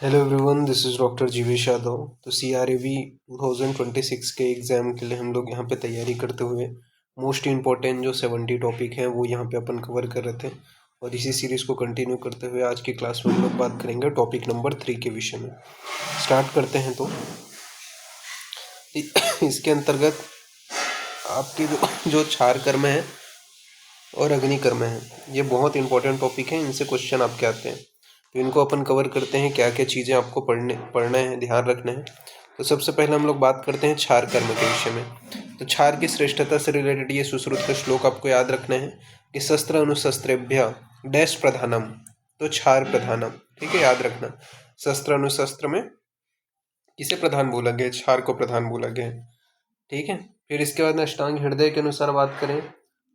Hello everyone, this is doctor Jeevesh Yadav. तो CRAV 2026 के exam के लिए हम लोग यहाँ पे तैयारी करते हुए मोस्ट इम्पॉर्टेंट जो 70 टॉपिक हैं वो यहाँ पे अपन कवर कर रहे थे। और इसी सीरीज़ को कंटिन्यू करते हुए आज की क्लास में हम लोग बात करेंगे टॉपिक नंबर 3 के विषय में। स्टार्ट करते हैं। तो इसके अंतर्गत आपके जो क्षार कर्म है और अग्नि कर्म है, ये बहुत इंपॉर्टेंट टॉपिक है। इनसे क्वेश्चन आपके आते हैं, तो इनको अपन कवर करते हैं। क्या क्या चीज़ें आपको पढ़ना है, ध्यान रखना है। तो सबसे पहले हम लोग बात करते हैं क्षार कर्म के विषय में। तो क्षार की श्रेष्ठता से रिलेटेड ये सुश्रुत का श्लोक आपको याद रखना है कि शस्त्र अनुशस्त्रेभ्य डैश प्रधानम, तो क्षार प्रधानम। ठीक है, याद रखना। शस्त्र अनुशस्त्र में किसे प्रधान बोला गया? क्षार को प्रधान बोला गया है। ठीक है। फिर इसके बाद अष्टांग हृदय के अनुसार बात करें तो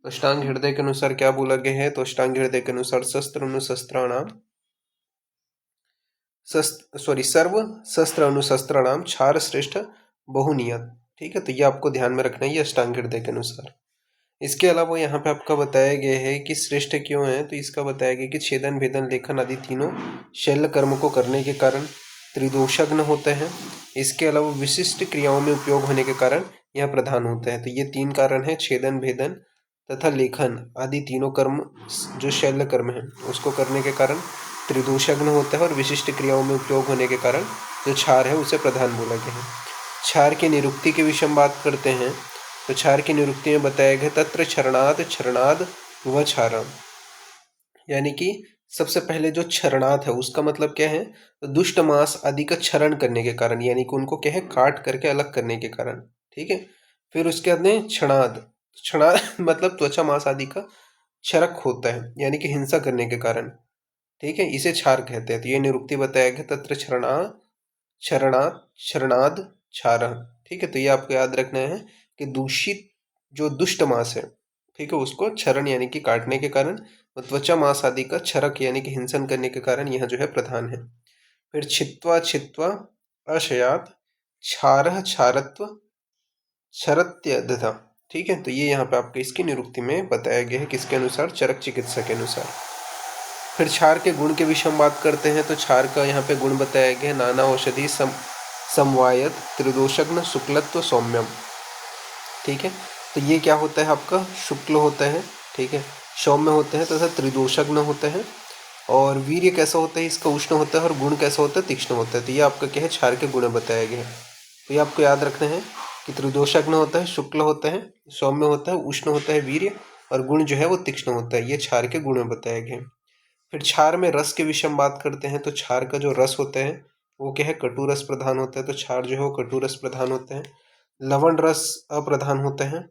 अष्टांग हृदय के अनुसार क्या बोला गया है? तो अष्टांग हृदय के अनुसार शस्त्र अनुशस्त्राणाम सर्व शस्त्र अनुशस्त्राणाम क्षार श्रेष्ठ बहुनियत। ठीक है, तो ये आपको ध्यान में रखना है, ये अष्टांग हृदय के अनुसार। इसके अलावा यहाँ पे आपका बताया गया है कि श्रेष्ठ क्यों है, तो इसका बताया गया कि छेदन भेदन लेखन आदि तीनों शैल कर्म को करने के कारण त्रिदोषज्ञ होते हैं। इसके अलावा विशिष्ट क्रियाओं में उपयोग होने के कारण यह प्रधान होता है। तो ये तीन कारण है, छेदन भेदन तथा लेखन आदि तीनों कर्म जो शैल्य कर्म है उसको करने के कारण त्रिदोषज्ञ होता है, और विशिष्ट क्रियाओं में उपयोग होने के कारण जो क्षार है उसे प्रधान बोला गया है। क्षार की निरुक्ति के विषय में बात करते हैं। तो क्षार की निरुक्ति में बताया गया तत्र क्षरणाद क्षरणाद व क्षारम, यानी कि सबसे पहले जो क्षरणाद है उसका मतलब क्या है? तो दुष्ट मांस आदि का क्षरण करने के कारण, यानी कि उनको क्या है, काट करके अलग करने के कारण। ठीक है। फिर उसके बाद में क्षणाद, क्षणाद मतलब त्वचा मांस आदि का क्षरक होता है, यानी कि हिंसा करने के कारण। ठीक है, इसे क्षार कहते हैं। तो ये निरुक्ति बताया गया तत्र क्षरणाद क्षरणाद क्षार। ठीक है, तो ये आपको याद रखना है कि दूषित जो दुष्ट मांस है, ठीक है, उसको क्षरण यानी कि काटने के कारण, और त्वचा मांस आदि का क्षरक यानी कि हिंसन करने के कारण यह जो है प्रधान है। फिर छित्वा छित्वा अशयात क्षारः क्षारत्व क्षरत्यदधा। ठीक है, तो ये यहाँ पे आपके इसकी निरुक्ति में बताया गया है, किसके अनुसार? चरक चिकित्सा के अनुसार। फिर क्षार के गुण के विषय में बात करते हैं। तो क्षार का यहाँ पे गुण बताया गया है, नाना औषधि समवायत त्रिदोषज्ञ शुक्लत्व सौम्यम। ठीक है, तो ये क्या होता है आपका? शुक्ल होता है, ठीक है, सौम्य होता है तथा त्रिदोषज्ञ होता है। और वीर्य कैसा होता है इसका? उष्ण होता है। और गुण कैसा होता है? तीक्ष्ण होता है। तो ये आपका क्या है? क्षार के गुण बताया गया है। तो ये आपको याद रखना है कि त्रिदोषज्ञ होता है, शुक्ल होता है, सौम्य होता है, उष्ण होता है वीर्य, और गुण जो है वो तीक्ष्ण होता है। ये क्षार के गुण बताए गए। फिर क्षार में रस के विषय में बात करते हैं। तो क्षार का जो रस होता है वो क्या है? कटु रस प्रधान होता है। तो क्षार जो है वो कटु रस प्रधान होता है। लवण रस अप्रधान होता है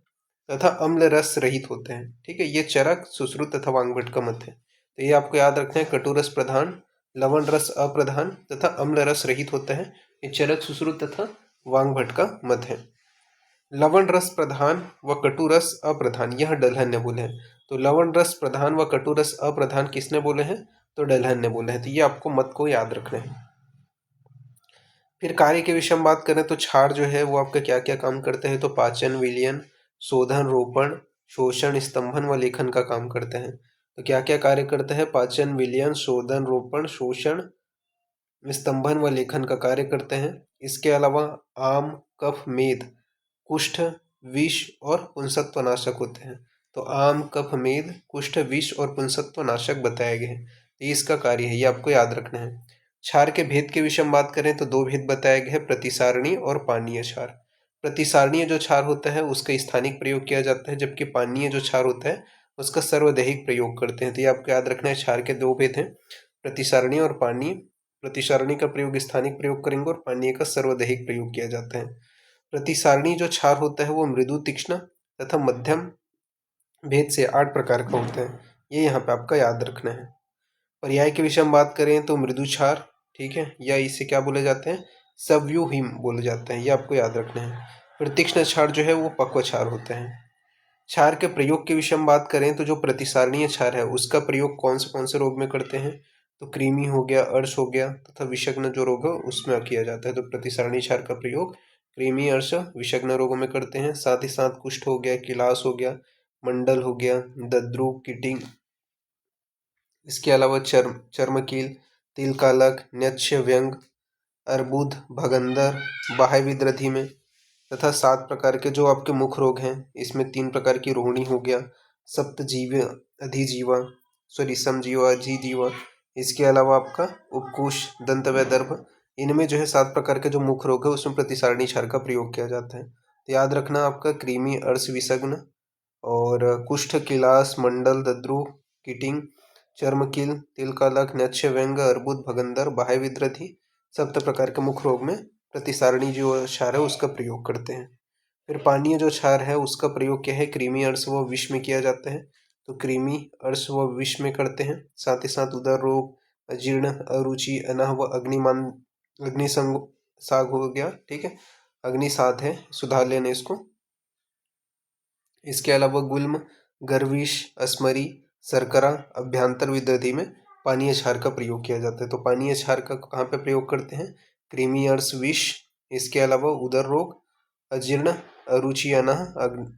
तथा अम्ल रस रहित होते हैं। ठीक है, ये चरक सुश्रुत तथा वांगभट का मत है। तो ये आपको याद रखना है, कटु रस प्रधान, लवण रस अप्रधान तथा अम्ल रस रहित होता है। ये चरक सुश्रुत तथा वांगभट का मत है। लवण रस प्रधान व कटु रस अप्रधान, यह डलहन ने बोले हैं। तो लवण रस प्रधान व कटु रस अप्रधान किसने बोले हैं? तो डलहन ने बोले हैं। तो ये आपको मत को याद रखना है। फिर कार्य के विषय में बात करें तो क्षार जो है वो आपका क्या क्या काम करते हैं? तो पाचन, विलयन, शोधन, रोपण, शोषण, स्तंभन व लेखन का काम करते हैं। तो क्या क्या कार्य करते हैं? पाचन, विलयन, शोधन, रोपण, शोषण, स्तंभन व लेखन का कार्य करते हैं। इसके अलावा आम, कफ, मेद, कुष्ठ, विष और पुंसत्व नाशक होते हैं। तो आम, कफ, मेद, कुष्ठ, विष और पुंसत्व नाशक बताए गए हैं। तो ये इसका कार्य है, ये आपको याद रखना है। क्षार के भेद के विषय में बात करें तो दो भेद बताए गए हैं, प्रतिसारणी और पानीय क्षार। प्रतिसारणीय जो क्षार होता है उसका स्थानिक प्रयोग किया जाता है, जबकि पानीय जो क्षार होता है उसका सर्वदैहिक प्रयोग करते हैं। तो ये आपको याद रखना है। क्षार के दो भेद हैं, प्रतिसारणी और पानीय। प्रतिसारणी का प्रयोग स्थानिक प्रयोग करेंगे और पानीय का सर्वदैहिक प्रयोग किया जाता है। प्रतिसारणी जो क्षार होता है वो मृदु, तीक्ष्ण तथा मध्यम भेद से 8 प्रकार का होता है। ये यहाँ पे आपका याद रखना है। पर्याय के विषय में बात करें तो मृदु क्षार, ठीक है, या इसे क्या बोले जाते हैं? सव्यूहिम बोले जाते हैं। ये आपको याद रखना है। फिर तीक्ष्ण क्षार जो है वो पक्व क्षार होता है। क्षार के प्रयोग के विषय में बात करें तो जो प्रतिसारणीय क्षार है उसका प्रयोग कौन से रोग में करते हैं? तो कृमि हो गया, अर्श हो गया तथा विषग्न जो रोग है उसमें किया जाता है। तो प्रतिसारणीय क्षार का प्रयोग कृमि, अर्श, विषग्न रोगों में करते हैं। साथ ही साथ कुष्ठ हो गया, किलास हो गया, मंडल हो गया, दद्रू, किटिंग, इसके अलावा चर्म, चर्मकील तिलकालक, न्यक्ष, व्यंग, अर्बुद, भगंदर, बाह्य विद्रधि में, तथा 7 प्रकार के जो आपके मुख रोग हैं इसमें 3 प्रकार की रोहिणी हो गया, सप्तजीव, अधिजीवा, सॉरी समजीवा, अधिजीवा, इसके अलावा आपका उपकुश, दंतवैदर्भ, इनमें जो है 7 प्रकार के जो मुख रोग है उसमें प्रतिसारणी क्षार का प्रयोग किया जाता है। तो याद रखना आपका कृमि, अर्श, विषग्न और कुष्ठ, किलास, मंडल, दद्रु, कीटिंग, चर्मकील, तिलकालक, नक्ष, व्यंग, अर्बुद, भगंदर, बाह्य विद्रधि, 7 प्रकार के मुख रोग में प्रतिसारणी जो क्षार है उसका प्रयोग करते हैं। फिर पानीय जो क्षार है उसका प्रयोग क्या है, कृमि, अर्श व विष में किया जाता है। तो कृमि, अर्श व विष में करते हैं। साथ ही साथ उदर रोग, अजीर्ण, अरुचि, अनाह व अग्निमान, अग्निसंग साग हो गया, ठीक है, अग्निसाध है, सुधार लेने इसको। इसके अलावा गुल्म, गर्विश, अस्मरी, शर्करा, अभ्यंतर विद्रधि में पानीय क्षार का प्रयोग किया जाता है। तो पानीय क्षार का कहाँ पे प्रयोग करते हैं, कृमि, अर्श, विष, इसके अलावा उदर रोग, अजीर्ण, अरुचि, अनाह,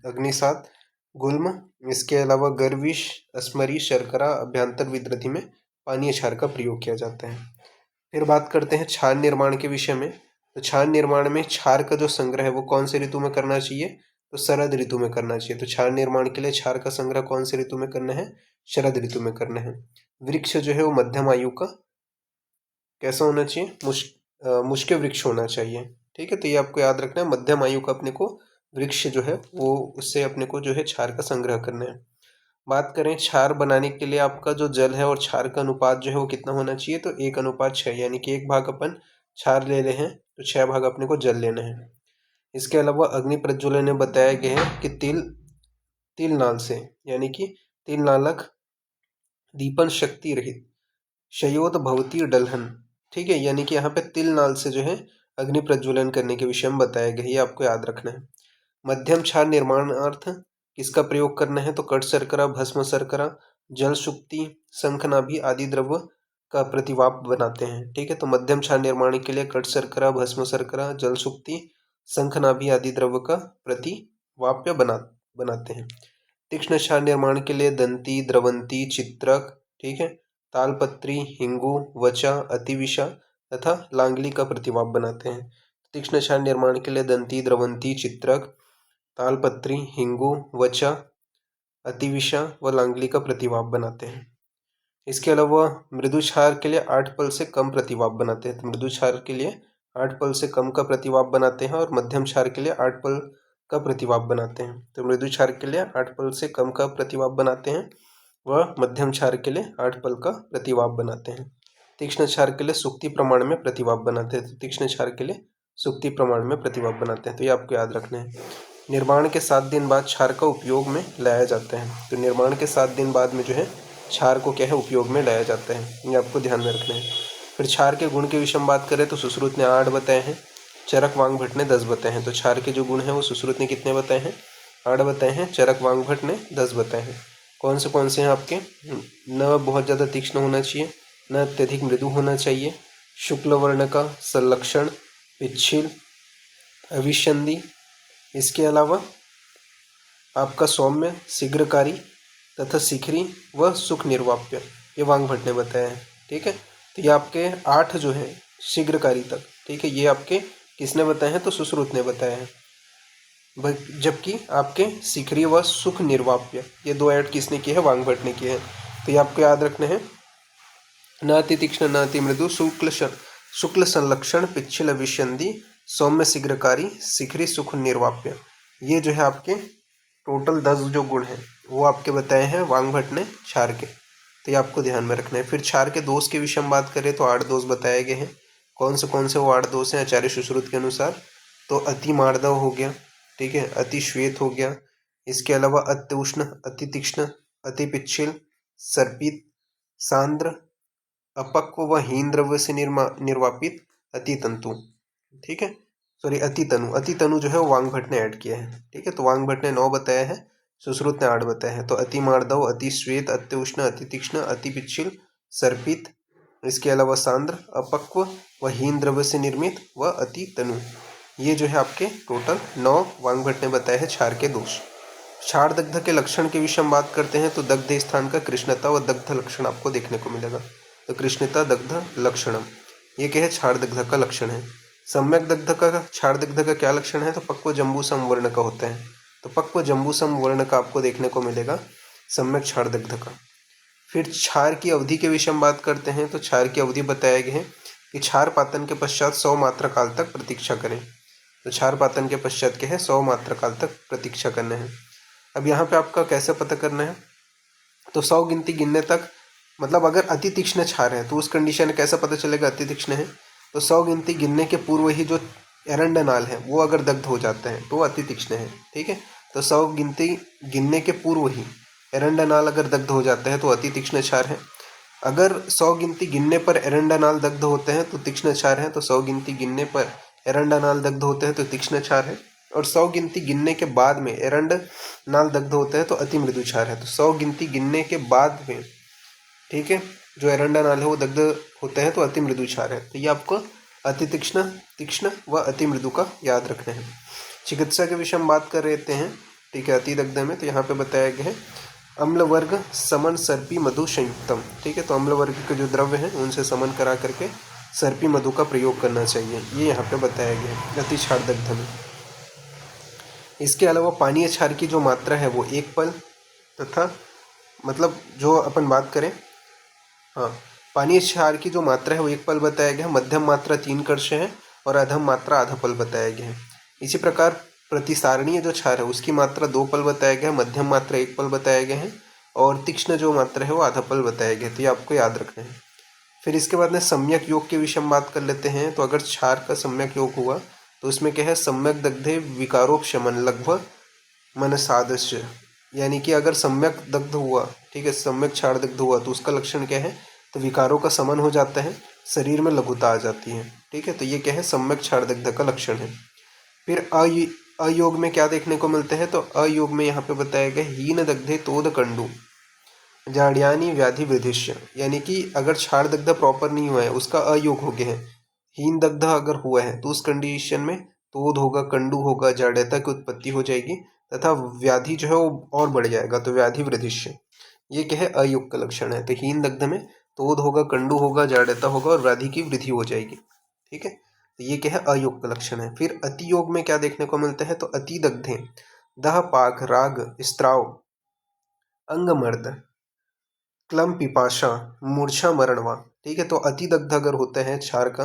अग्निसात, गुल्म, इसके अलावा गर्विश, अस्मरी, शर्करा, अभ्यंतर विद्रधि में पानीय क्षार का प्रयोग किया जाता है। फिर बात करते हैं क्षार निर्माण के विषय में। तो क्षार निर्माण में क्षार का जो संग्रह है वो कौन से ऋतु में करना चाहिए, तो शरद ऋतु में करना चाहिए। तो क्षार निर्माण के लिए क्षार का संग्रह कौन से ऋतु में करना है, शरद ऋतु में करना है। वृक्ष जो है वो मध्यम आयु का कैसा होना चाहिए, मुष्क वृक्ष होना चाहिए, ठीक है। तो ये आपको याद रखना है, मध्यम आयु का अपने को वृक्ष जो है वो, उससे अपने को जो है क्षार का संग्रह करना है। बात करें क्षार बनाने के लिए आपका जो जल है और क्षार का अनुपात जो है वो कितना होना चाहिए, तो 1:6, यानी कि 1 भाग अपन क्षार ले रहे हैं तो 6 भाग अपने को जल लेना है। इसके अलावा अग्नि प्रज्वलन में बताया गया है कि तिल नाल से, यानी कि तिल नालक दीपन शक्ति रहित शयोत भवती डलहन, ठीक है, यानी कि यहाँ पे तिल नाल से जो है अग्नि प्रज्वलन करने के विषय में बताया गया है, ये आपको याद रखना है। मध्यम क्षार निर्माणार्थ किसका प्रयोग करना है, तो कट शर्करा, भस्म शर्करा, जल सुक्ति, शंखनाभि आदि द्रव्य का प्रतिवाप बनाते हैं, ठीक है। तो मध्यम क्षार निर्माण के लिए कट शर्करा, भस्म शर्करा, जल सुक्ति, शंखनाभि आदि द्रव्य का प्रतिवाप्य बनाते हैं। तीक्ष्ण क्षार निर्माण के लिए दंती, द्रवंती, चित्रक, ठीक है, तालपत्री, हिंगू, वचा, अतिविषा तथा लांगली का प्रतिवाप बनाते हैं। तीक्ष्ण क्षार निर्माण के लिए दंती, द्रवंती, चित्रक, तालपत्री, हिंगू, वचा, अतिविषा व लांगली का प्रतिवाप बनाते हैं। इसके अलावा मृदु क्षार के लिए 8 पल से कम प्रतिवाप बनाते हैं। तो मृदु क्षार के लिए 8 पल से कम का प्रतिवाप बनाते हैं और मध्यम क्षार के लिए 8 पल का प्रतिवाप बनाते हैं। तो मृदु क्षार के लिए 8 पल से कम का प्रतिवाप बनाते हैं व मध्यम क्षार के लिए 8 पल का प्रतिवाप बनाते हैं। तीक्ष्ण क्षार के लिए सुक्ति प्रमाण में प्रतिवाप बनाते हैं। तो तीक्ष्ण क्षार के लिए सुक्ति प्रमाण में प्रतिवाप बनाते हैं। तो ये आपको याद रखना है। निर्माण के 7 दिन बाद क्षार का उपयोग में लाया जाता है। तो निर्माण के 7 दिन बाद में जो है क्षार को क्या है, उपयोग में लाया जाता है, ये आपको ध्यान में रखना है। फिर क्षार के गुण के विषय में बात करें तो सुश्रुत ने 8 बताए हैं, चरक वांग भट्ट ने 10 बताए हैं। तो क्षार के जो गुण हैं वो सुश्रुत ने कितने बताए हैं, 8 बताए हैं, चरक वांग भट्ट ने 10 बताए हैं। कौन से हैं आपके, न बहुत ज़्यादा तीक्ष्ण होना चाहिए, न अत्यधिक मृदु होना चाहिए, शुक्ल वर्ण का, संलक्षण, पिच्छिल, अविशंदी, इसके अलावा आपका सौम्य, शीघ्रकारी तथा शिखरी व सुख निर्वाप्य, ये वांग भट्ट ने बताया है, ठीक है। तो ये आपके 8 जो है शीघ्रकारी तक, ठीक है, ये आपके किसने बताए हैं, तो सुश्रुत ने बताया है। जबकि आपके शिखरी व सुख निर्वाप्य ये 2 ऐड किसने किए हैं, वांग भट्ट ने किए हैं। तो ये आपको याद रखने हैं, न अति तीक्ष्ण, न अति मृदु, शुक्ल संलक्षण, पिच्छिल, अविशंदी, सौम्य, शीघ्रकारी, शिखरी, सुख निर्वाप्य, ये जो है आपके टोटल 10 जो गुण हैं वो आपके बताए हैं वांग भट्ट ने क्षार के। तो ये आपको ध्यान में रखना है। फिर क्षार के दोष के विषय में बात करें तो 8 दोष बताए गए हैं। कौन से वो 8 दोष हैं आचार्य सुश्रुत के अनुसार, तो अति मार्दव हो गया, ठीक है, अति श्वेत हो गया, इसके अलावा अति उष्ण, अति तीक्ष्ण, अति पिच्छिल, सर्पित, सांद्र, अपक्व व हीन द्रव्य से निर्वापित, अति तंतु, ठीक है, सॉरी अति तनु जो है वो वांग भट्ट ने ऐड किया है, ठीक है। तो वांग भट्ट ने 9 बताया है, सुश्रुत ने 8 बताया है। तो अति मार्दव, अति श्वेत, अति उष्ण, अति तीक्ष्ण, अति पिच्छिल, सर्पित, इसके अलावा सांद्र, अपक्व व हीन द्रव्य से निर्मित व अति तनु, ये जो है आपके टोटल 9 वांग भट्ट ने बताए हैं क्षार के दोष। क्षार दग्ध के लक्षण के विषय में बात करते हैं तो दग्ध स्थान का कृष्णता व दग्ध लक्षण आपको देखने को मिलेगा। तो कृष्णता दग्ध लक्षणम, ये क्या है, क्षार दग्ध का लक्षण है। सम्यक दग्ध का, क्षार दग्ध का क्या लक्षण है, तो पक्व जम्बू सम वर्ण का होता है। तो पक्व जम्बू सम वर्ण का आपको देखने को मिलेगा सम्यक क्षार दग्ध का। फिर क्षार की अवधि के विषय में बात करते हैं। तो क्षार की अवधि बताया गया है कि क्षार पातन के पश्चात 100 मात्रा काल तक प्रतीक्षा करें। तो क्षार पातन के पश्चात क्या है, 100 मात्रा काल तक प्रतीक्षा करना है। अब यहाँ पे आपका कैसे पता करना है, तो 100 गिनती गिनने तक, मतलब अगर अति तीक्ष्ण क्षार है तो उस कंडीशन में कैसे पता चलेगा अति तीक्ष्ण है, तो 100 गिनती गिनने के पूर्व ही जो एरंडनाल है वो अगर दग्ध हो जाता है तो अति तीक्ष्ण है। ठीक है, तो 100 गिनती गिनने के पूर्व ही एरंडनाल अगर दग्ध हो जाता है तो अति तीक्ष्ण क्षार है। अगर 100 गिनती गिनने पर एरंडानाल दग्ध होते हैं तो तीक्ष्ण क्षार है। तो 100 गिनती गिनने पर एरंडानाल दग्ध होते हैं तो तीक्ष्ण क्षार है। और 100 गिनती गिनने के बाद में एरंडनाल दग्ध होते हैं तो अति मृदु क्षार है। तो 100 गिनती गिनने के बाद में, ठीक है, जो एरंडानाल है वो दग्ध होते हैं तो अति मृदु क्षार है। तो ये आपको अति तीक्ष्ण, तीक्ष्ण व अति मृदु का याद रखना है। चिकित्सा के विषय में बात कर रहे हैं, ठीक है, अति दग्ध में। तो यहाँ पे बताया गया है अम्ल वर्ग समन सर्पी मधु संयुक्तम। ठीक है, तो अम्ल वर्ग के जो द्रव्य हैं उनसे समन करा करके सर्पी मधु का प्रयोग करना चाहिए, ये यहाँ पे बताया गया है अति क्षार दग्ध में। इसके अलावा पानीय क्षार की जो मात्रा है वो 1 पल तथा, मतलब जो अपन बात करें, हाँ, पानीय क्षार की जो मात्रा है वो 1 पल बताया गया है। मध्यम मात्रा 3 कर्ष है और अधम मात्रा आधा पल बताया गया है। इसी प्रकार प्रतिसारणीय जो क्षार है उसकी मात्रा 2 पल बताया गया है, मध्यम मात्रा 1 पल बताया गया है और तीक्ष्ण जो मात्रा है वो आधा पल बताया गया है। तो ये आपको याद रखना है। फिर इसके बाद में सम्यक योग के विषय में बात कर लेते हैं। तो अगर क्षार का सम्यक योग हुआ तो उसमें क्या है, सम्यक दग्धे विकारोपशमन लगभग मन सादृश्य, यानी कि अगर सम्यक दग्ध हुआ, ठीक है, सम्यक क्षार दग्ध हुआ तो उसका लक्षण क्या है, तो विकारों का समन हो जाता है, शरीर में लघुता आ जाती है। ठीक है, तो ये क्या है, सम्यक क्षार दग्ध का लक्षण है। फिर अयोग में क्या देखने को मिलते हैं, तो अयोग में यहाँ पे बताया गया हीन दग्धे तोद कंडू जाड्यानी व्याधि वृद्धिश्य, यानी कि अगर क्षार दग्ध प्रॉपर नहीं हुआ है, उसका अयोग हो गया है, हीन दग्ध अगर हुआ है तो उस कंडीशन में तोद होगा, कंडू होगा, जाड्यता की उत्पत्ति हो जाएगी तथा व्याधि जो है वो और बढ़ जाएगा, तो व्याधि वृद्धिश्य, ये क्या है, अयोग का लक्षण है। तो हीन दग्ध में तोद होगा, कंडू होगा, जाड्यता होगा और व्याधि की वृद्धि हो जाएगी। ठीक है, तो ये क्या है, अयोग का लक्षण है। फिर अति योग में क्या देखने को मिलता है, तो अति दग्धे दह पाक राग स्त्राव अंगमर्द क्लम पिपाशा मूर्छा मरणवा। ठीक है, तो अति दग्ध अगर होता है क्षार का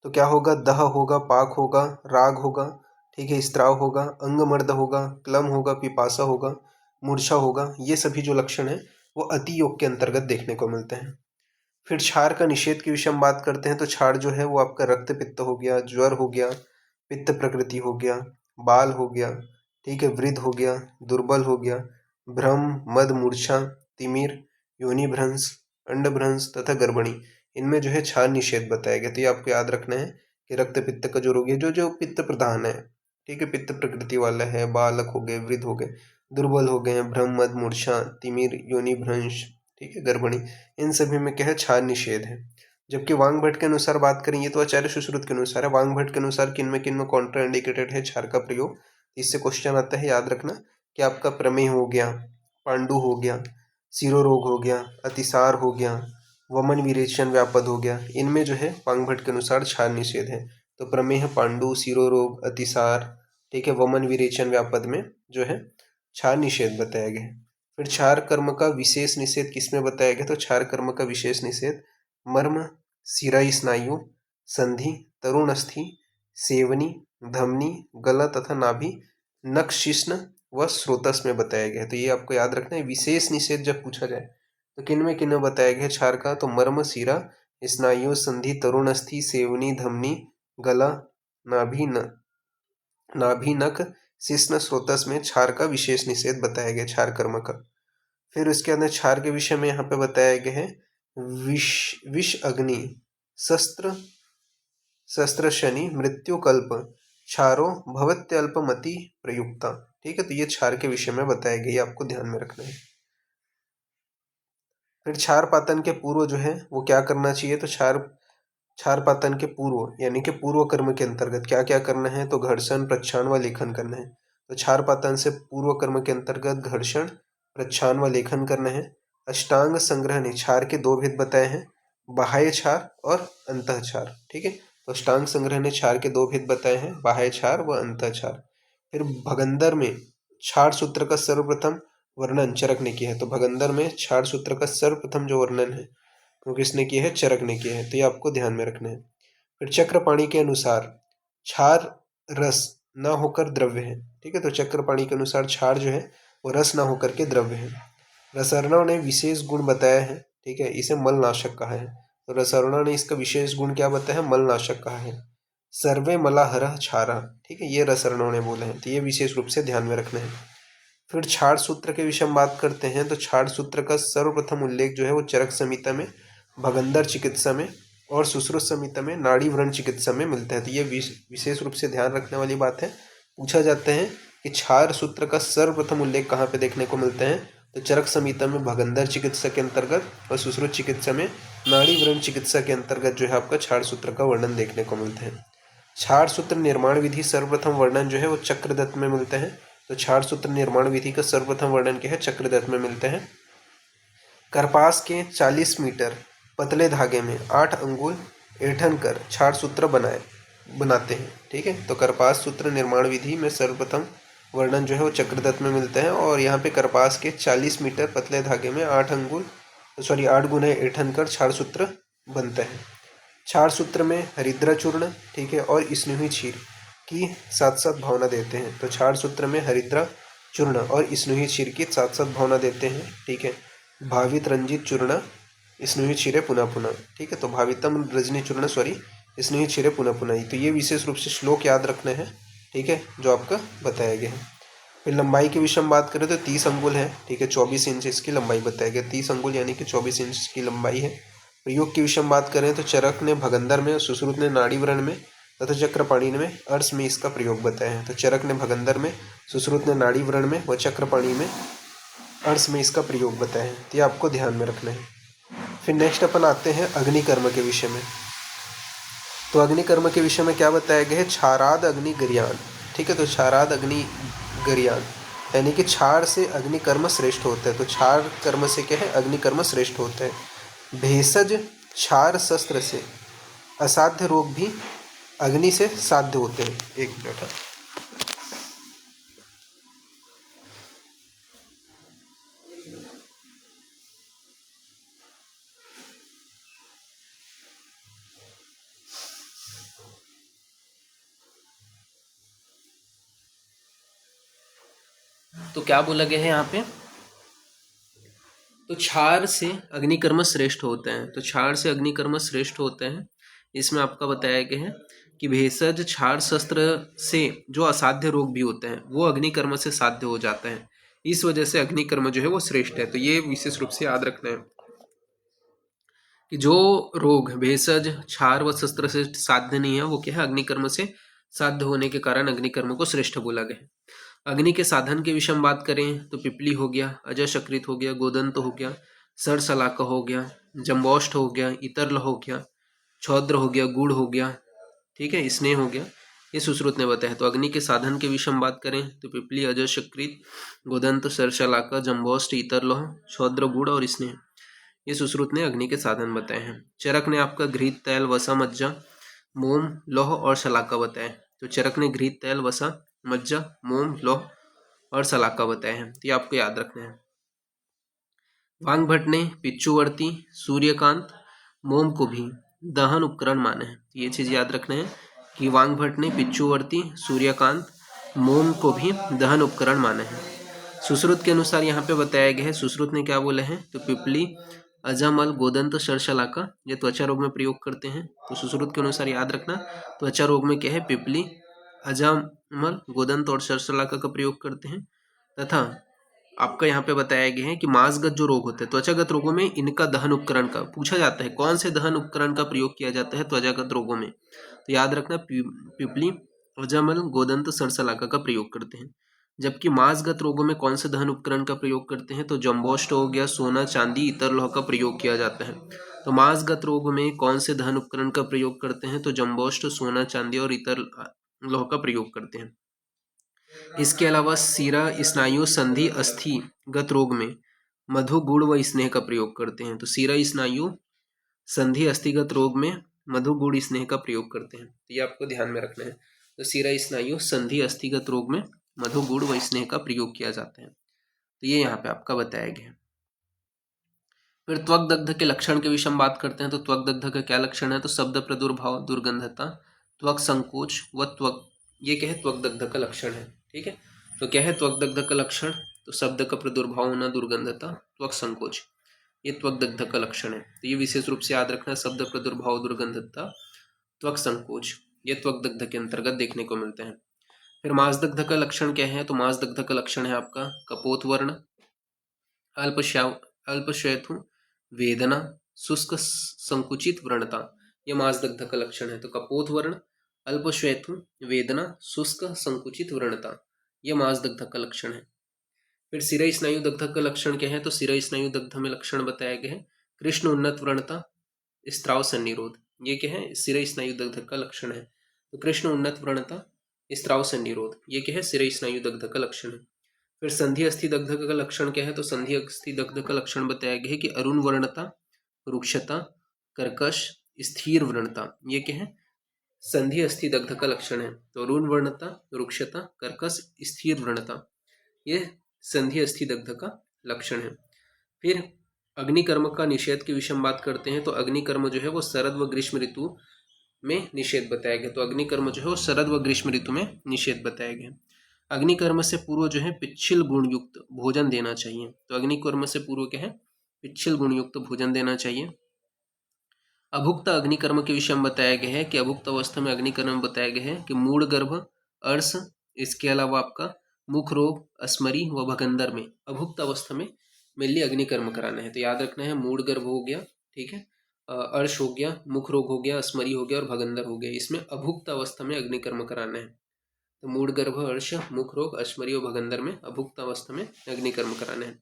तो क्या होगा, दह होगा, पाक होगा, राग होगा, ठीक है, स्त्राव होगा, अंगमर्द होगा, क्लम होगा, पिपासा होगा, मूर्छा होगा। ये सभी जो लक्षण है वो अति योग के अंतर्गत देखने को मिलते हैं। फिर क्षार का निषेध के विषय में बात करते हैं। तो क्षार जो है वो आपका रक्त पित्त हो गया, ज्वर हो गया, पित्त प्रकृति हो गया, बाल हो गया, ठीक है, वृद्ध हो गया, दुर्बल हो गया, भ्रम, मद, मूर्छा, तिमिर, योनि भ्रंश, अंड भ्रंश तथा गर्भणी, इनमें जो है क्षार निषेध बताया गया। तो ये आपको याद रखना है कि रक्त पित्त का जो रोग है, जो जो पित्त प्रधान है, ठीक है, पित्त प्रकृति वाला है, बालक हो गए, वृद्ध हो गए, दुर्बल हो गए, भ्रम, मद, मूर्छा, तिमिर, योनि भ्रंश, ठीक है, गर्भणी, इन सभी में क्या है, क्षार निषेध है। जबकि वांग भट्ट के अनुसार बात करें, ये तो आचार्य सुश्रुत के अनुसार है, वांग भट्ट के अनुसार किन में कॉन्ट्रा इंडिकेटेड है क्षार का प्रयोग। इससे क्वेश्चन आता है, याद रखना कि आपका प्रमेह हो गया, पांडु हो गया, सिरो रोग हो गया, अतिसार हो गया, वमन विरेचन व्यापद हो गया, इनमें जो है वांग भट्ट के अनुसार क्षार निषेध है। तो प्रमेह, पांडु, सिरो रोग, अतिसार, ठीक है, वमन विरेचन व्यापद में जो है क्षार निषेध बताया गया है। फिर क्षार कर्म का विशेष निषेध किसमें बताया गया, तो क्षार कर्म का विशेष निषेध मर्म, शिराई स्नायु, संधि, तरुण अस्थि, सेवनी, धमनी, गला तथा नाभि, नख, शिश्न व स्रोतस में बताया गया है। तो ये आपको याद रखना है। विशेष निषेध जब पूछा जाए तो किन में बताया गया क्षार का, तो मर्म, शिरा, स्नायु, संधि, तरुण अस्थि, सेवनी, धमनी, गला, नाभि, नाभि, नख, शिश्न, स्रोतस में क्षार का विशेष निषेध बताया गया क्षार कर्म का। फिर उसके अंदर क्षार के विषय में यहाँ पे बताया गया है विष अग्नि, शस्त्र शस्त्र शनि, मृत्यु कल्प, क्षारो भवत्यल्पमति प्रयुक्ता। ठीक है, तो ये क्षार के विषय में बताया गया, आपको ध्यान में रखना है। फिर क्षार पातन के पूर्व जो है वो क्या करना चाहिए, तो क्षार पातन के पूर्व यानी कि पूर्व कर्म के अंतर्गत क्या क्या करना है, तो घर्षण, प्रच्छान व लेखन करना है। तो क्षार पातन से पूर्व कर्म के अंतर्गत घर्षण, प्रच्छान व लेखन करना है। अष्टांग संग्रह ने क्षार के 2 भेद बताए हैं, बाह्य क्षार और अंतः क्षार। ठीक है, तो अष्टांग संग्रह ने क्षार के दो भेद बताए हैं, बाह्य क्षार व अंतः क्षार। फिर भगंदर में क्षार सूत्र का सर्वप्रथम वर्णन चरक ने किया है। तो भगंदर में क्षार सूत्र का सर्वप्रथम जो वर्णन है वो किसने किया है? चरक ने किया है। तो ये आपको ध्यान में रखना है। फिर चक्रपाणी के अनुसार क्षार रस ना होकर द्रव्य है। ठीक है, तो चक्रपाणी के अनुसार क्षार जो है वो रस ना होकर के द्रव्य है। रसर्णव ने विशेष गुण बताया है। ठीक है, इसे मलनाशक कहा है। तो रसर्णव ने इसका विशेष गुण क्या बताया है? मलनाशक कहा है। सर्वे मलाहर क्षारा। ठीक है, ये रसर्णव ने बोले हैं, तो ये विशेष रूप से ध्यान में रखना है। फिर क्षार सूत्र के विषय में बात करते हैं। तो क्षार सूत्र का सर्वप्रथम उल्लेख जो है वो चरक संहिता में, भगंदर चिकित्सा में और सुश्रुत संहिता में, नाड़ी व्रण चिकित्सा में मिलता है। तो ये विशेष रूप से ध्यान रखने वाली बात है। पूछा जाता है कि क्षार सूत्र का सर्वप्रथम उल्लेख कहाँ पे देखने को मिलता है? तो चरक संहिता में भगंदर चिकित्सा के अंतर्गत और सुश्रुत चिकित्सा में नाड़ी व्रण चिकित्सा के अंतर्गत जो है आपका क्षार सूत्र का वर्णन देखने को मिलता है। क्षार सूत्र निर्माण विधि सर्वप्रथम वर्णन जो है वो चक्रदत्त में मिलता है। तो क्षार सूत्र निर्माण विधि का सर्वप्रथम वर्णन क्या है? चक्रदत्त में मिलता है। करपास के 40 मीटर पतले धागे में 8 अंगुल ऐंठन कर क्षार सूत्र बनाते हैं। ठीक है, तो करपास सूत्र निर्माण विधि में सर्वप्रथम वर्णन जो है वो चक्रदत्त में मिलता है। और यहाँ पे करपास के 40 मीटर पतले धागे में 8 गुना ऐंठन कर क्षार सूत्र बनता है। क्षार सूत्र में हरिद्रा चूर्ण, ठीक है, और स्नेही क्षीर की साथ साथ भावना देते हैं। तो क्षार सूत्र में हरिद्रा चूर्ण और स्नेही क्षीर की साथ साथ भावना देते हैं। ठीक है, भावित रंजित चूर्ण स्नेही क्षीरे पुनः पुनः। ठीक है, तो भावितम रजनी चूर्ण स्नेही क्षीरे पुनः पुनः। तो ये विशेष रूप से श्लोक याद रखने हैं। ठीक है, जो आपका बताया गया है। फिर लंबाई के विषय में बात करें तो 30 अंगुल है। ठीक है, 24 इंच इसकी लंबाई बताया गया। 30 अंगुल यानी कि 24 इंच की लंबाई है। प्रयोग के विषय में बात करें तो चरक ने भगंदर में, सुश्रुत ने नाड़ी व्रण में तथा चक्रपाणी में अर्श में इसका प्रयोग बताया है। तो चरक ने भगंदर में, सुश्रुत ने नाड़ी व्रण में व चक्रपाणी में अर्श में इसका प्रयोग बताया है। तो ये आपको ध्यान में रखना है। फिर नेक्स्ट अपन आते हैं अग्निकर्म के विषय में। तो अग्निकर्म के विषय में क्या बताया गया है? क्षाराद अग्नि गरियान। ठीक है, तो क्षाराद अग्नि गरियान यानी कि क्षार से अग्निकर्म श्रेष्ठ होता है। तो क्षार कर्म से क्या है? अग्निकर्म श्रेष्ठ होता है। भेषज क्षार शस्त्र से असाध्य रोग भी अग्नि से साध्य होते हैं। एक मिनट। तो क्या बोला गया है यहाँ पे? तो क्षार से अग्निकर्म श्रेष्ठ होते हैं। तो क्षार से अग्निकर्म श्रेष्ठ होते हैं, इसमें आपका बताया गया है कि भेषज क्षार शस्त्र से जो असाध्य रोग भी होते हैं वो अग्निकर्म से साध्य हो जाते हैं। इस वजह से अग्निकर्म जो है वो श्रेष्ठ है। तो ये विशेष रूप से याद रखना है कि जो रोग भेषज क्षार व शस्त्र से साध्य नहीं है वो क्या है? अग्निकर्म से साध्य होने के कारण अग्निकर्म को श्रेष्ठ बोला गया है। अग्नि के साधन के विषय में बात करें तो पिपली हो गया, अजशकृत हो गया, गोदंत हो गया, सरसलाका हो गया, जम्बौष्ठ हो गया, इतरल हो गया, छौद्र हो गया, गुड़ हो गया, ठीक है, स्नेह हो गया। ये सुश्रुत ने बताया। तो अग्नि के साधन के विषय में बात करें तो पिपली, अजशकृत, गोदंत, सरसलाका, जम्बौष्ठ, इतरलोह, छौद्र, गुड़ और स्नेह, ये सुश्रुत ने अग्नि के साधन बताए हैं। चरक ने आपका घृत, तैल, वसा, मज्जा, मोम, लौह और शलाका बताए। तो चरक ने घृत, तैल, वसा, मज्जा, मोम, लौह और शलाका बताए हैं। तो ये आपको याद रखना है। वांग भट्ट ने पिच्चुवर्ती, सूर्यकांत, मोम को भी दहन उपकरण माने हैं। तो ये चीज याद रखना है कि वांग भट्ट ने पिच्चुवर्ती, सूर्यकांत, मोम को भी दहन उपकरण माने हैं। सुश्रुत के अनुसार यहाँ पे बताया गया है, सुश्रुत ने क्या बोले हैं? तो पिपली, अजामल, गोदंत, सरसलाका ये त्वचा रोग में प्रयोग करते हैं। तो सुश्रुत के अनुसार याद रखना, त्वचा रोग में क्या है? पिपली, अजामल, गोदंत और सरसलाका का प्रयोग करते हैं। तथा आपका यहाँ पे बताया गया है कि मांसगत जो रोग होते हैं, त्वचागत रोगों में इनका दहन उपकरण का पूछा जाता है, कौन से दहन उपकरण का प्रयोग किया जाता है त्वचागत रोगों में? तो याद रखना पिपली, अजामल, गोदंत, सरसलाका का प्रयोग करते हैं। जबकि मांसगत रोगों में कौन से दहन उपकरण का प्रयोग करते हैं? तो जम्बोष्ट हो गया, सोना, चांदी, इतर लोह का प्रयोग किया जाता है। तो मांसगत रोग में कौन से दहन उपकरण का प्रयोग करते हैं? तो जम्बोष्ट, सोना, चांदी और इतर लोह का प्रयोग करते हैं। इसके अलावा सीरा, स्नायु, संधि, अस्थि गत रोग में मधु, गुड़ व स्नेह का प्रयोग करते हैं। तो सीरा, स्नायु, संधि अस्थिगत रोग में मधु गुड़ स्नेह का प्रयोग करते हैं, तो ये आपको ध्यान में रखना है। तो शिरा स्नायु संधि अस्थिगत रोग में मधु गुड़ व स्नेह का प्रयोग किया जाता है, तो ये यहाँ पे आपका बताया गया है। फिर त्वक दग्ध के लक्षण के विषय में बात करते हैं। तो त्वक दग्ध का क्या लक्षण है? तो शब्द प्रादुर्भाव, दुर्गंधता, त्वक संकोच व त्वक, ये क्या है? त्वक दग्ध का लक्षण है। ठीक है, तो क्या है त्वक दग्ध का लक्षण? तो शब्द का प्रादुर्भाव होना, दुर्गंधता, त्वक संकोच, ये त्वक दग्ध का लक्षण है। तो ये विशेष रूप से याद रखना, शब्द प्रादुर्भाव, दुर्गंधता, त्वक संकोच, ये त्वक दग्ध के अंतर्गत देखने को मिलते हैं। फिर मांसदग्ध का लक्षण क्या है? तो मांसदग्ध का लक्षण है आपका कपोत वर्ण, अल्पश्वैथु, वेदना, शुष्क संकुचित व्रणता, ये मांसदग्ध का लक्षण है। तो कपोत वर्ण, अल्पश्वैथु, वेदना, शुष्क संकुचित व्रणता, ये मांसदग्ध का लक्षण है। फिर शिरा स्नायु दग्ध का लक्षण क्या है? तो शिरा स्नायु दग्ध में लक्षण बताया गया है कृष्ण उन्नत व्रणता, स्त्राव सन्निरोध, ये क्या है? शिरा स्नायु दग्ध का लक्षण है। तो कृष्ण उन्नत व्रणता, स्त्राव सन्निरोध, ये क्या है? शिरा स्नायु दग्ध का लक्षण है। फिर संधि अस्थि दग्ध का लक्षण क्या है? तो संधि अस्थि दग्ध का लक्षण बताया गया है कि अरुण वर्णता, रुक्षता, कर्कश, स्थिर व्रणता, ये क्या है? संधि अस्थि दग्ध का लक्षण है। तो अरुण वर्णता, रुक्षता, कर्कश, स्थिर व्रणता, ये संधि अस्थि दग्ध का लक्षण है। फिर अग्निकर्म का निषेध के विषय में बात करते हैं। तो अग्निकर्म जो है वो शरद व ग्रीष्म ऋतु में निषेध बताया गया। तो अग्निकर्म जो है वो शरद व ग्रीष्म ऋतु में निषेध बताया गया। अग्निकर्म से पूर्व जो है पिच्छिल गुणयुक्त भोजन देना चाहिए। तो अग्निकर्म से पूर्व क्या है? पिच्छिल गुणयुक्त भोजन देना चाहिए। अभुक्त अग्निकर्म के विषय में बताया गया है कि अभुक्त अवस्था में अग्निकर्म बताया गया है कि मूढ़ गर्भ, अर्श, इसके अलावा आपका मुख रोग, अस्मरी व भगंदर में अभुक्त अवस्था में मेनली अग्निकर्म कराना है। तो याद रखना है, मूढ़ गर्भ हो गया, ठीक है, अर्श हो गया, मुख रोग हो गया, अस्मरी हो गया और भगंदर हो गया, इसमें अभुक्त अवस्था में अग्निकर्म कराना है। तो मूढ़ गर्भ, अर्श, मुख रोग, अश्मरी और भगंदर में अभुक्त अवस्था में अग्निकर्म कराना है।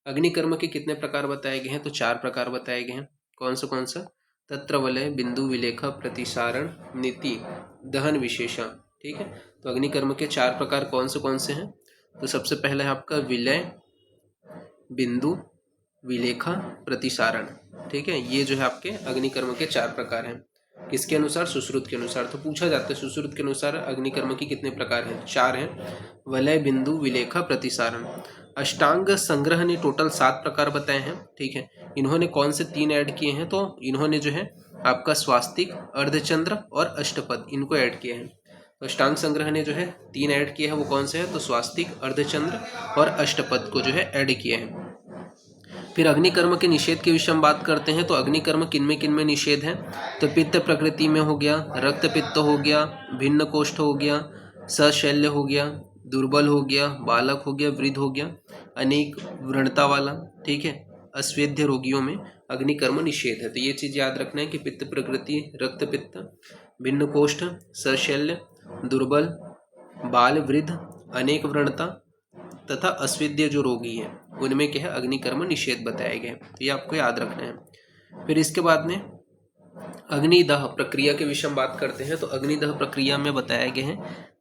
अग्निकर्म के कितने प्रकार बताए गए हैं? तो 4 प्रकार बताए गए हैं। कौन सा? तत्र वलय, बिंदु, विलेख, प्रतिसारण, नीति, दहन विशेषा। ठीक है, तो अग्निकर्म के 4 प्रकार कौन से हैं? तो सबसे पहला है आपका विलय, बिंदु, विलेखा, प्रतिसारण। ठीक है, ये जो है आपके अग्निकर्म के 4 प्रकार हैं। किसके अनुसार? सुश्रुत के अनुसार। तो पूछा जाता है सुश्रुत के अनुसार अग्निकर्म की कितने प्रकार हैं? 4 हैं, वलय, बिंदु, विलेखा, प्रतिसारण। अष्टांग संग्रह ने टोटल 7 प्रकार बताए हैं। ठीक है, इन्होंने कौन से 3 ऐड किए हैं? तो इन्होंने जो है आपका स्वास्तिक, अर्धचंद्र और अष्टपद, इनको ऐड किए हैं। तो अष्टांग संग्रह ने जो है 3 ऐड किए हैं, वो कौन से हैं? तो स्वास्तिक, अर्धचंद्र और अष्टपद को जो है ऐड किए हैं। फिर अग्निकर्म के निषेध के विषय में बात करते हैं। तो अग्निकर्म किन में निषेध है? तो पित्त प्रकृति में हो गया, रक्त पित्त हो गया, भिन्न कोष्ठ हो गया, सशैल्य हो गया, दुर्बल हो गया, बालक हो गया, वृद्ध हो गया, अनेक व्रणता वाला। ठीक है, अस्वेद्य रोगियों में अग्निकर्म निषेध है। तो ये चीज याद रखना है कि पित्त प्रकृति, रक्त पित्त, भिन्न कोष्ठ, सशैल्य, दुर्बल, बाल, वृद्ध, अनेक व्रणता तथा अस्वेद्य जो रोगी है उनमें क्या है? अग्निकर्म निषेध बताया गया है। तो ये आपको याद रखना है। फिर इसके बाद में अग्निदह प्रक्रिया के विषय में बात करते हैं। तो अग्निदह प्रक्रिया में बताया गया है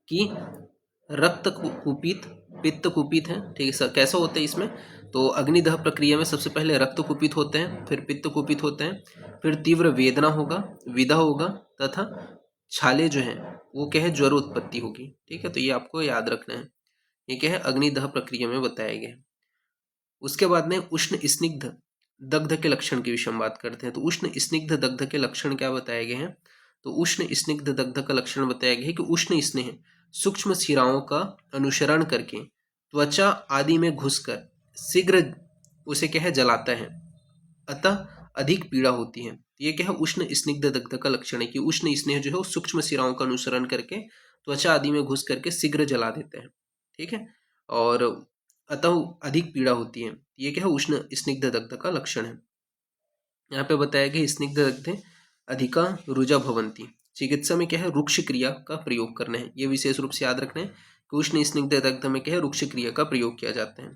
कि रक्त कुपित, पित्त कुपित है। ठीक है सर, कैसा होता है इसमें? तो अग्निदह प्रक्रिया में सबसे पहले रक्त कुपित होते हैं, फिर पित्त कुपित होते हैं, फिर तीव्र वेदना होगा, विदा होगा तथा छाले जो है वो क्या है? ज्वर उत्पत्ति होगी। ठीक है, तो ये आपको याद रखना है। ये क्या है? अग्निदह प्रक्रिया में बताया गया। उसके बाद में उष्ण स्निग्ध दग्ध के लक्षण के विषय में बात करते हैं। तो उष्ण स्निग्ध दग्ध के लक्षण क्या बताए गए हैं? तो उष्ण स्निग्ध दग्ध का लक्षण बताया गया है कि उष्ण स्नेह सूक्ष्म शिराओं का अनुसरण करके त्वचा आदि में घुसकर शीघ्र उसे क्या है? जलाता है, अतः अधिक पीड़ा होती है। ये क्या है? उष्ण स्निग्ध दग्ध का लक्षण है कि उष्ण स्नेह जो है वो सूक्ष्म शिराओं का अनुसरण करके त्वचा आदि में घुस करके शीघ्र जला देते हैं। ठीक है, और अतः अधिक पीड़ा होती है। ये क्या है? उष्ण स्निग्ध दग्ध का लक्षण है। यहाँ पे बताया गया स्निग्ध दग्धे अधिका रुजा भवंती। चिकित्सा में क्या है? रुक्ष क्रिया का प्रयोग करना है। ये विशेष रूप से याद रखना है कि उष्ण स्निग्ध दग्ध में क्या है? रुक्ष क्रिया का प्रयोग किया जाता है।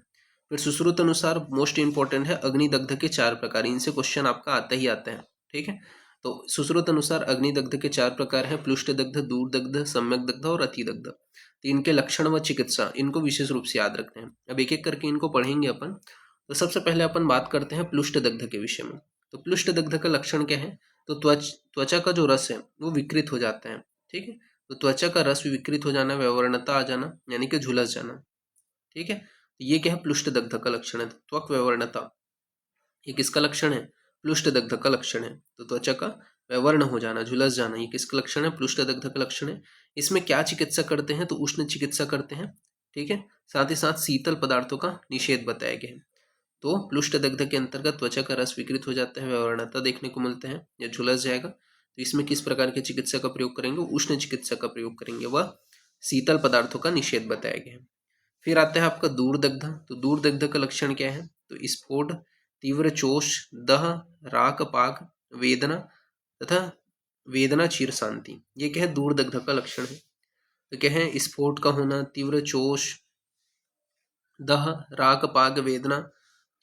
फिर सुश्रुत अनुसार मोस्ट इंपॉर्टेंट है अग्निदग्ध के 4 प्रकार। इनसे क्वेश्चन आपका आता ही आता है। ठीक है, तो सुश्रुत अनुसार अग्निदग्ध के 4 प्रकार है, प्लुष्ट दग्ध, दूर दग्ध, सम्यक दग्ध और अतिदग्ध। तो इनके लक्षण व चिकित्सा इनको विशेष रूप से याद रखते हैं। अब एक एक करके इनको पढ़ेंगे अपन। तो सबसे पहले अपन बात करते हैं प्लुष्ट दग्ध के विषय में। तो प्लुष्ट दग्ध का लक्षण क्या है? तो त्वचा का जो रस है वो विकृत हो जाता है, ठीक है। तो त्वचा का रस विकृत हो जाना, व्यववर्णता आ जाना, यानी कि झुलस जाना, ठीक है। तो ये क्या है? प्लुष्ट दग्ध का लक्षण है। त्वक व्यववर्णता ये किसका लक्षण है? प्लुष्ट दग्ध का लक्षण है। तो त्वचा का व्यवर्ण हो जाना, झुलस जाना, ये किसका लक्षण है? प्लुष्ट दग्ध का लक्षण है। इसमें क्या चिकित्सा करते हैं? तो उष्ण चिकित्सा करते हैं, ठीक है। साथ ही साथ शीतल पदार्थों का निषेध बताया गया है। तो प्लुष्ट दग्ध के अंतर्गत त्वचा का रस विकृत हो जाता है, व्यवहारणता देखने को मिलता है, या झुलस जाएगा। तो इसमें किस प्रकार की चिकित्सा का प्रयोग करेंगे? उष्ण चिकित्सा का प्रयोग करेंगे, वह शीतल पदार्थों का निषेध बताया गया है। फिर आता है आपका दूरदग्ध। तो दूरदग्ध का लक्षण क्या है? तो स्फोट, तीव्र चोष, दह, राक पाक, वेदना तथा वेदना चीर शांति, ये क्या है? दूरदग्ध का लक्षण है। तो क्या है? स्फोट का होना, तीव्र चोष, दह, राक पाक, वेदना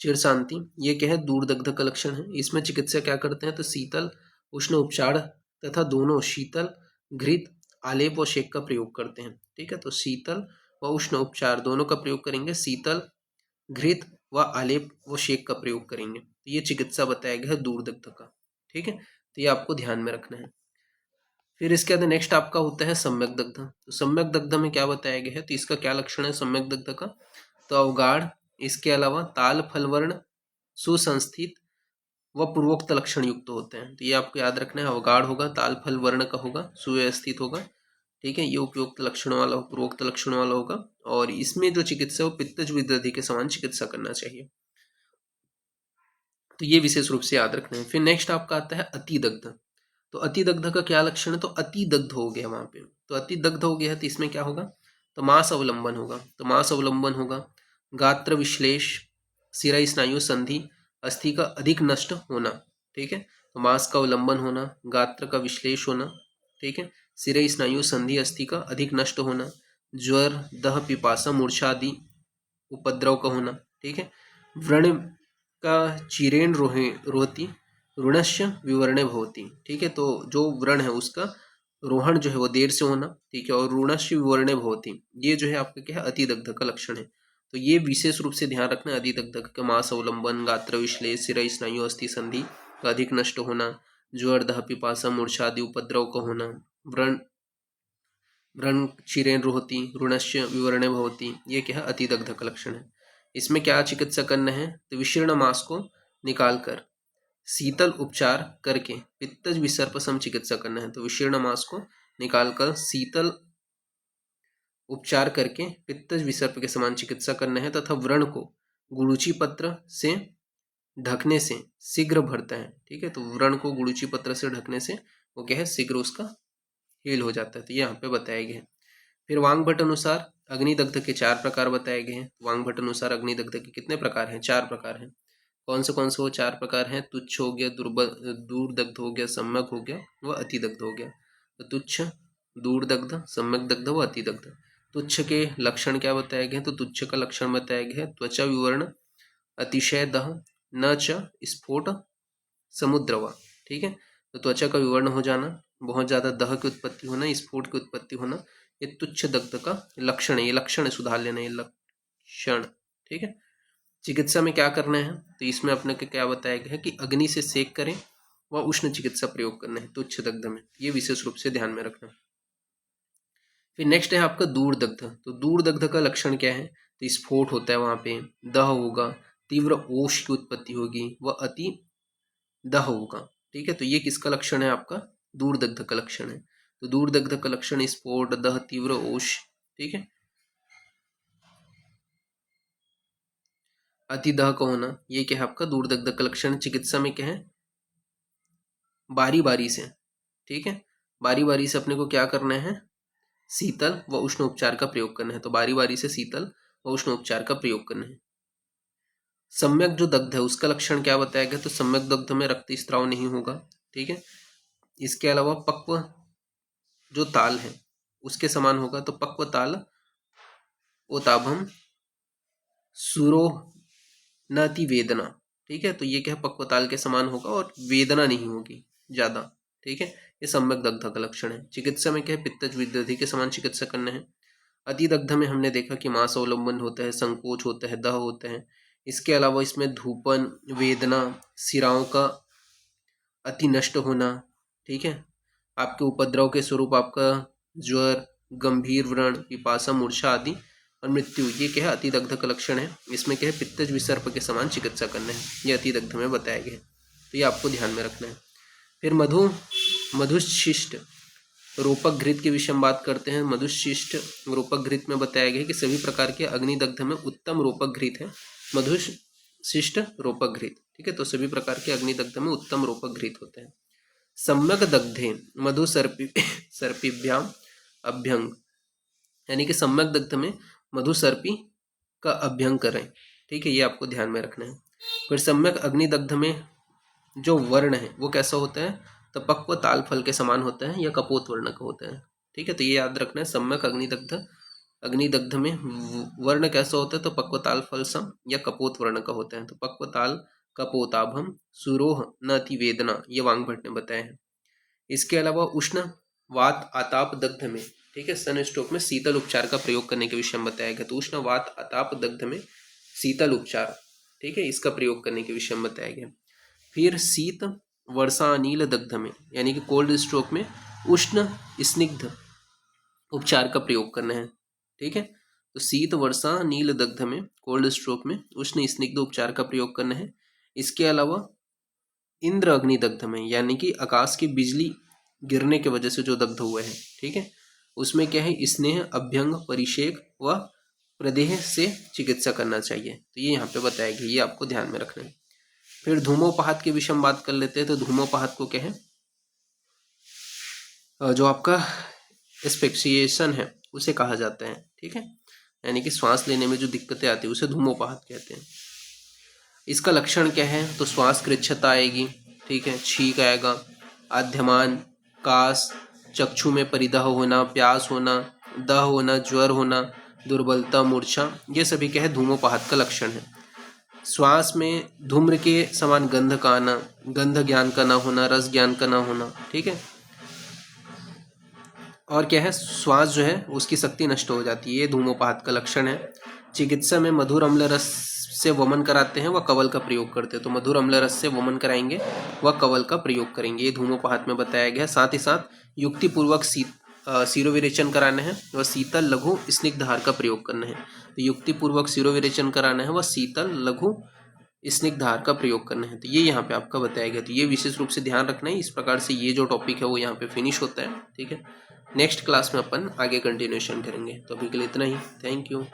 चिर शांति, ये क्या है? दूरदग्ध का लक्षण है। इसमें चिकित्सा क्या करते हैं? तो शीतल उष्ण उपचार तथा दोनों शीतल घृत आलेप व शेक का प्रयोग करते हैं, ठीक है। तो शीतल व उष्ण उपचार दोनों का प्रयोग करेंगे, शीतल घृत व आलेप व शेक का प्रयोग करेंगे। तो ये चिकित्सा बताया गया है दूरदग्ध का, ठीक है। तो ये आपको ध्यान में रखना है। फिर इसके बाद नेक्स्ट आपका होता है सम्यक दग्ध। तो सम्यक दग्ध में क्या बताया गया है? तो इसका क्या लक्षण है सम्यक दग्ध का? तो अवगाढ़, इसके अलावा ताल फलवर्ण, सुसंस्थित व पूर्वोक्त लक्षण युक्त होते हैं। तो ये आपको याद रखना है, अवगाढ़ होगा, ताल फल वर्ण का होगा, सुव्यवस्थित होगा, ठीक है। ये उपयुक्त लक्षणों वाला, पूर्वोक्त लक्षणों वाला होगा। और इसमें जो चिकित्सा है वो पित्तज विदधि के समान चिकित्सा करना चाहिए। तो ये विशेष रूप से याद रखना है। फिर नेक्स्ट आपका आता है अतिदग्ध। तो अतिदग्ध का क्या लक्षण है? तो अतिदग्ध हो गया वहां पे, तो अतिदग्ध हो गया है, तो इसमें क्या होगा? तो मांस अवलंबन होगा। तो मांस अवलंबन होगा, गात्र विश्लेष, सिरा स्नायु संधि, अस्थि का अधिक नष्ट होना, ठीक है। तो मांस का अवलंबन होना, गात्र का विश्लेष होना, ठीक है, सिरा स्नायु संधि अस्थि का अधिक नष्ट होना, ज्वर, दह, पिपासा, मूर्छा आदि उपद्रव का होना, ठीक है। व्रण का चिरेण रोहती ऋणस्य विवरणे भवती, ठीक है। तो जो व्रण है उसका रोहण जो है वो देर से होना, ठीक है, और ऋणस्य विवरणे भवती, ये जो है आपका क्या है? अतिदग्ध का लक्षण है। तो ये विशेष रूप से ध्यान रखना है। अतिदग्ध का मांस अवलंबन, गात्र विश्लेष, सिरा स्नायु अस्थि संधि का अधिक नष्ट होना, ज्वर, दह, पिपासा, मूर्छा आदि उपद्रव का होना, व्रण व्रण क्षीरेण रोहती ऋणस्य विवरणे भवती, ये क्या है? अतिदग्ध का लक्षण है। इसमें क्या चिकित्सा करना है? तो विशीर्ण मांस को निकालकर शीतल उपचार करके पित्तज विसर्प सम चिकित्सा करना है। तो विशीर्ण मांस को निकालकर शीतल उपचार करके पित्तज विसर्प के समान चिकित्सा करना है, तथा व्रण को गुड़ुची पत्र से ढकने से शीघ्र भरता है, ठीक है। तो व्रण को गुड़ुची पत्र से ढकने से वो क्या है? शीघ्र उसका हील हो जाता है। तो ये यहाँ पे बताया गया है। फिर वांग भट्ट अनुसार अग्निदग्ध के 4 प्रकार बताए गए हैं। वांग भट्ट अनुसार अग्निदग्ध के कितने प्रकार हैं? 4 प्रकार हैं। कौन से वो 4 प्रकार हैं? तुच्छ हो गया, दूरदग्ध हो गया, सम्यक हो गया, व अतिदग्ध हो गया। तो तुच्छ, दूरदग्ध, सम्यक दग्ध व अतिदग्ध। तुच्छ के लक्षण क्या बताए गए हैं? तो तुच्छ का लक्षण बताया गया है, त्वचा विवर्ण, अतिशय दह, न च स्फोट, समुद्रवा, ठीक है। तो त्वचा का विवर्ण हो जाना, बहुत ज्यादा दह की उत्पत्ति होना, स्फोट की उत्पत्ति होना, ये तुच्छ दग्ध का लक्षण है। ये लक्षण है, सुधार लेना, ये लक्षण, ठीक है। चिकित्सा में क्या करना है? तो इसमें अपने को क्या बताया गया है कि अग्नि से सेक करें व उष्ण चिकित्सा प्रयोग करना है तुच्छ दग्ध में, ये विशेष रूप से ध्यान में रखना। फिर नेक्स्ट है आपका दूरदग्ध। तो दूरदग्ध का लक्षण क्या है? तो स्फोट होता है, वहां पे दह होगा, तीव्र ओष की उत्पत्ति होगी, व अति दह होगा, ठीक है। तो ये किसका लक्षण है? आपका दूरदग्ध का लक्षण है। तो दूरदग्ध का लक्षण स्फोट, दह, तीव्र ओष, ठीक है, अतिदह का होना, ये क्या है? आपका दूरदग्ध का लक्षण। चिकित्सा में क्या है? बारी बारी से, ठीक है, बारी बारी से अपने को क्या करना है? शीतल व उष्ण उपचार का प्रयोग करना है। तो बारी बारी से शीतल व उष्ण उपचार का प्रयोग करना है। सम्यक जो दग्ध है उसका लक्षण क्या बताया गया? तो सम्यक दग्ध में रक्त स्त्राव नहीं होगा, ठीक है। इसके अलावा पक्व जो ताल है उसके समान होगा। तो पक्व ताल ओताभम सुरो नति वेदना, ठीक है। तो ये क्या है? पक्व ताल के समान होगा और वेदना नहीं होगी ज्यादा, ठीक है। ये सम्यक दग्ध का लक्षण है। चिकित्सा में क्या है? पित्तज विदधि के समान चिकित्सा करना है। अतिदग्ध में हमने देखा कि मांस अवलंबन होता है, संकोच होता है, दह होता है। इसके अलावा इसमें धूपन, वेदना, सिराओं का अति नष्ट होना, ठीक है। आपके उपद्रव के स्वरूप आपका ज्वर, गंभीर व्रण, पिपासा, मूर्छा आदि और मृत्यु, ये क्या है अतिदग्ध का लक्षण है। इसमें क्या है पित्तज विसर्प के समान चिकित्सा करना है, ये अतिदग्ध में बताया गया है, तो ये आपको ध्यान में रखना है। फिर मधुशिष्ट रोपक घृत के विषय में बात करते हैं। मधुशिष्ट रोपक घृत में बताया गया है कि सभी प्रकार के अग्निदग्ध में उत्तम रोपक घृत है मधुशिष्ट रोपक घृत, ठीक है। तो सभी प्रकार के अग्निदग्ध में उत्तम रोपक घृत होते हैं। सम्यक दग्धे मधु सर्पिभ्याम अभ्यंग, यानी कि सम्यक दग्ध में मधु सर्पी का अभ्यंग करें, ठीक है, ये आपको ध्यान में रखना है। फिर सम्यक अग्निदग्ध में जो वर्ण है वो कैसा होता है, तो पक्व ताल फल के समान होता है या कपोत वर्ण का होता है, ठीक है। तो ये याद रखना है, सम्यक अग्निदग्ध में वर्ण कैसा होता है, तो पक्व ताल फल सम या कपोत वर्ण का होता है। तो पक्व ताल कपोताभम सुरोह न अति वेदना, ये वांगभट्ट ने बताया है। इसके अलावा उष्ण वात आताप दग्ध में, ठीक है, सन स्ट्रोक में शीतल उपचार का प्रयोग करने के विषय में बताया गया। तो उष्ण वात आताप दग्ध में शीतल उपचार, ठीक है, इसका प्रयोग करने के विषय में बताया गया। फिर शीत वर्षा अनिल दग्ध में, यानी कि कोल्ड स्ट्रोक में उष्ण स्निग्ध उपचार का प्रयोग करना है, ठीक है। तो शीत वर्षा नील दग्ध में कोल्ड स्ट्रोक में उष्ण स्निग्ध उपचार का प्रयोग करना है। इसके अलावा इंद्र अग्नि दग्ध में, यानी कि आकाश की बिजली गिरने की वजह से जो दग्ध हुए हैं, ठीक है, उसमें क्या है स्नेह अभ्यंग परिषेक व प्रदेह से चिकित्सा करना चाहिए। तो ये यहाँ पे बताया गया, ये आपको ध्यान में रखना है। फिर धूमोपहात के विषय में बात कर लेते हैं। तो धूमोपहात को क्या है, जो आपका एस्फिक्सिएशन है उसे कहा जाता है, ठीक है, यानी कि श्वास लेने में जो दिक्कतें आती है उसे धूमोपहात कहते हैं। इसका लक्षण क्या है, तो श्वास कृच्छता आएगी, ठीक है, छींक आएगा, आद्यमान, कास, चक्षु में परिदाह होना, प्यास होना, दह होना, ज्वर होना, दुर्बलता, मूर्छा, ये सभी क्या है धूमोपहात का लक्षण है। श्वास में धूम्र के समान गंध का आना, गंध ज्ञान का ना होना, रस ज्ञान का ना होना, ठीक है। और क्या है, श्वास जो है उसकी शक्ति नष्ट हो जाती है, ये धूमोपहात का लक्षण है। चिकित्सा में मधुर अम्ल रस से वमन कराते हैं व कवल का प्रयोग करते हैं। तो मधुर अम्ल रस से वमन कराएंगे व कवल का प्रयोग करेंगे, ये धूमोपहात में बताया गया। साथ ही साथ युक्तिपूर्वक शिरोविरेचन कराना है व शीतल लघु स्निग्धार का प्रयोग करना है। तो युक्तिपूर्वक शिरोविरेचन कराना है व शीतल लघु स्निग्धार का प्रयोग करना है। तो ये यहाँ पे आपका बताया गया। तो ये विशेष रूप से ध्यान रखना है। इस प्रकार से ये जो टॉपिक है वो यहाँ पे फिनिश होता है, ठीक है। नेक्स्ट क्लास में अपन आगे कंटिन्यूएशन करेंगे। तो अभी के लिए इतना ही। Thank you.